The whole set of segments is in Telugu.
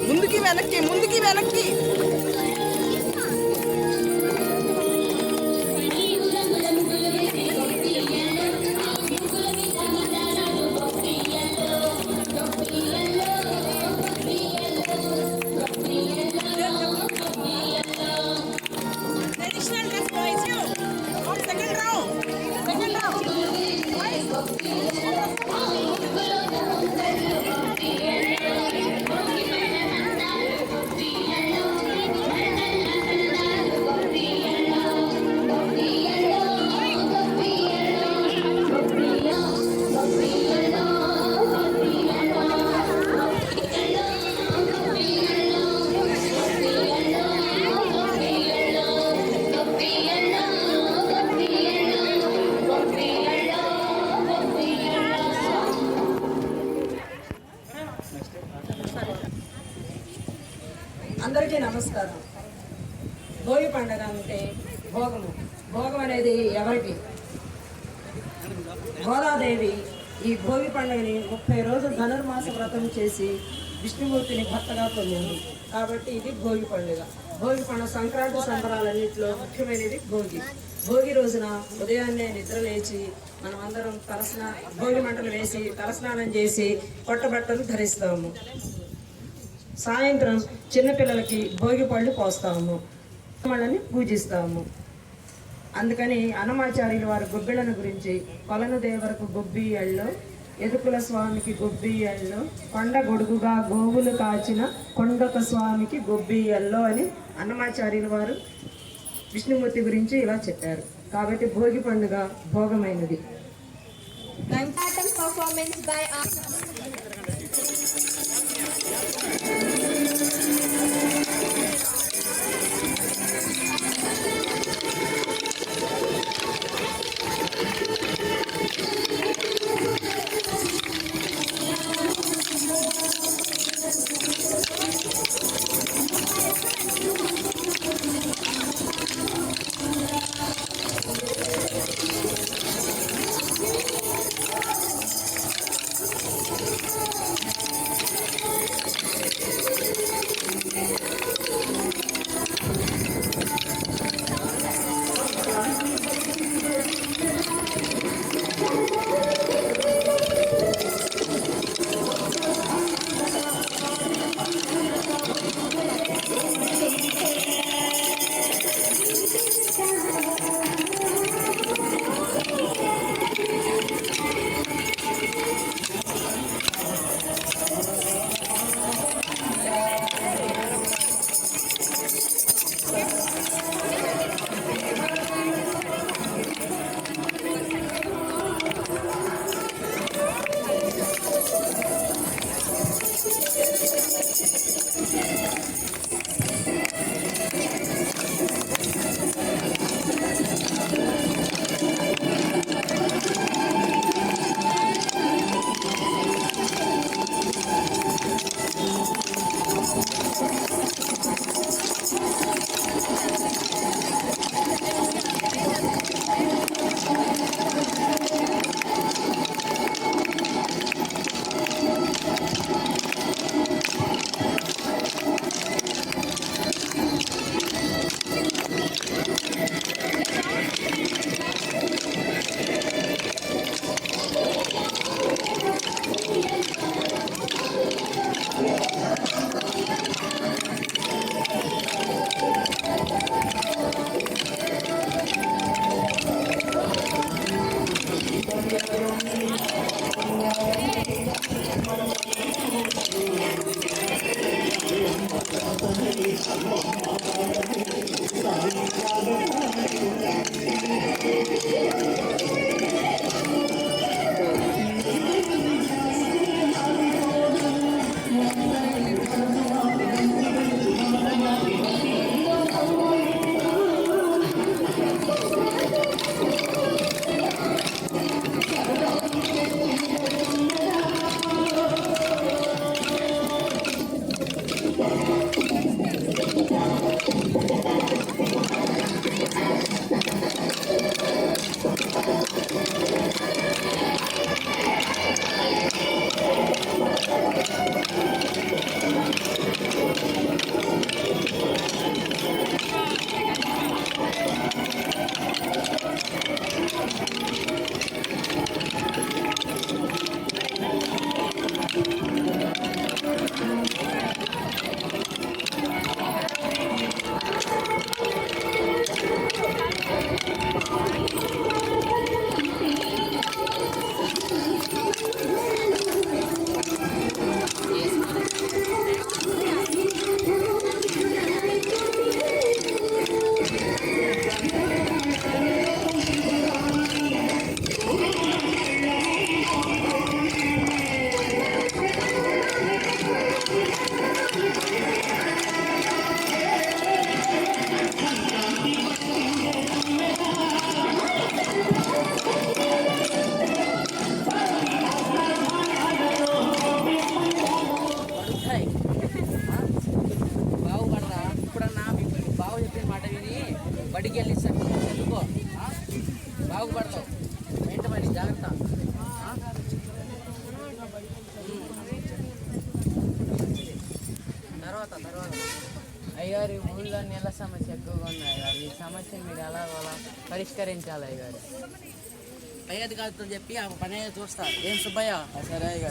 ముందుకి వెనక్కి అందరికీ నమస్కారం. భోగి పండుగ అంటే భోగము. భోగం అనేది ఎవరికి? గోదాదేవి ఈ భోగి పండుగని 30 రోజులు ధనుర్మాస వ్రతం చేసి విష్ణుమూర్తిని భర్తగా పొందింది. కాబట్టి ఇది భోగి పండుగ. భోగి పండుగ సంక్రాంతి సంబరాలన్నింటిలో ముఖ్యమైనది భోగి. భోగి రోజున ఉదయాన్నే నిద్ర లేచి మనం అందరం భోగి మంటలు వేసి తలస్నానం చేసి కొత్త బట్టలు ధరిస్తాము. సాయంత్రం చిన్నపిల్లలకి భోగి పళ్ళు పోస్తాము, వాళ్ళని పూజిస్తాము. అందుకని అన్నమాచార్యులు వారి గొబ్బిళ్ళను గురించి కొలను దేవరకు గొబ్బియ్యళ్ళు, ఎదుకుల స్వామికి గొబ్బియ్యళ్ళు, కొండ గొడుగుగా గోవులు కాచిన కొండక స్వామికి గొబ్బియ్యల్లో అని అన్నమాచార్యులు వారు విష్ణుమూర్తి గురించి ఇలా చెప్పారు. కాబట్టి భోగి పండుగ భోగమైనది. బడికి వెళ్ళి చదువుకో, బాగుపడతావు. ఏంటి మరి జాగ్రత్త. తర్వాత అయ్యగారు ఊళ్ళో నీళ్ళ సమస్య ఎక్కువగా ఉంది అయ్యగారు. ఈ సమస్యను మీరు ఎలా పరిష్కరించాలి అయ్యగారు? పై అధికారితో చెప్పి ఆ పని చూస్తా. ఏం సుబ్బయ్య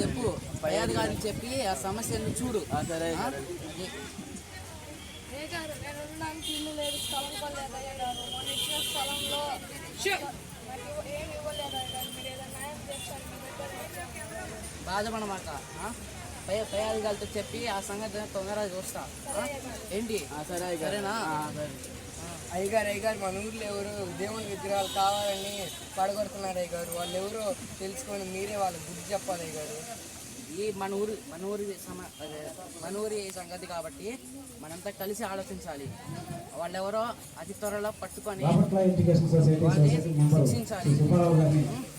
చెప్పు, పై అధికారికి చెప్పి ఆ సమస్యను చూడు. సరే బాధపడమాక. పై అధికారితో చెప్పి ఆ సంగతి తొందరగా చూస్తా. ఏంటి? సరేనా? అయ్యగారు మన ఊర్లో ఎవరు దేవుని విగ్రహాలు కావాలని పడగొడుతున్నారు అయ్యగారు. వాళ్ళు ఎవరో తెలుసుకొని మీరే వాళ్ళకి బుద్ధి చెప్పాలి అయ్యగారు. ఈ మన ఊరి సంగతి కాబట్టి మనంతా కలిసి ఆలోచించాలి. వాళ్ళెవరో అతి త్వరలో పట్టుకొని శిక్షించాలి.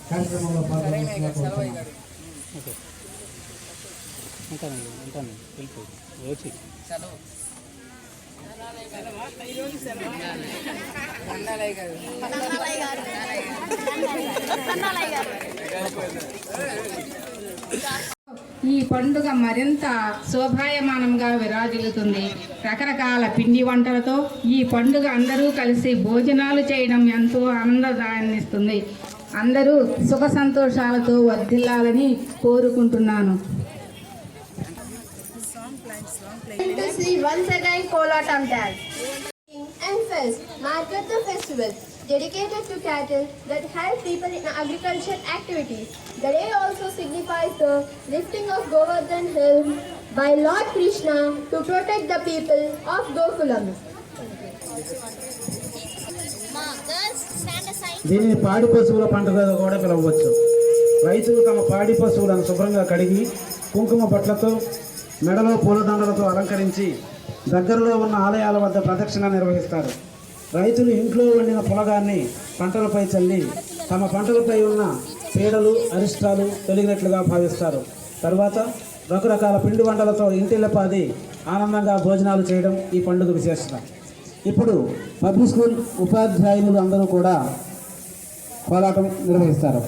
సరే అయ్యగారు, సెలవు అయ్యగారు. సెలవు. ఈ పండుగ మరింత శోభాయమానంగా విరాజిల్లుతుంది. రకరకాల పిండి వంటలతో ఈ పండుగ అందరూ కలిసి భోజనాలు చేయడం ఎంతో ఆనందదాన్నిస్తుంది. అందరూ సుఖ సంతోషాలతో వర్ధిల్లాలని కోరుకుంటున్నాను. To see once again Kolatam dance. And first, market the festival dedicated to cattle that help people in agriculture activities. The day also signifies the lifting of Govardhan Hill by Lord Krishna to protect the people of Gokulam. దీనిని పాడి పశువుల పండుగ కూడా పిలవవచ్చు. రైతులు తమ పాడి పశువులను శుభ్రంగా కడిగి కుంకుమ బట్లతో మెడలో పూలదండలతో అలంకరించి దగ్గరలో ఉన్న ఆలయాల వద్ద ప్రదక్షిణ నిర్వహిస్తారు. రైతులు ఇంట్లో వండిన పొలగాన్ని పంటలపై చల్లి తమ పంటలపై ఉన్న పీడలు అరిష్టాలు తొలగినట్లుగా భావిస్తారు. తరువాత రకరకాల పిండి వంటలతో ఇంటిల్లపాది ఆనందంగా భోజనాలు చేయడం ఈ పండుగ విశేషత. ఇప్పుడు పబ్లిక్ స్కూల్ ఉపాధ్యాయులు అందరూ కూడా కోలాటం నిర్వహిస్తారు.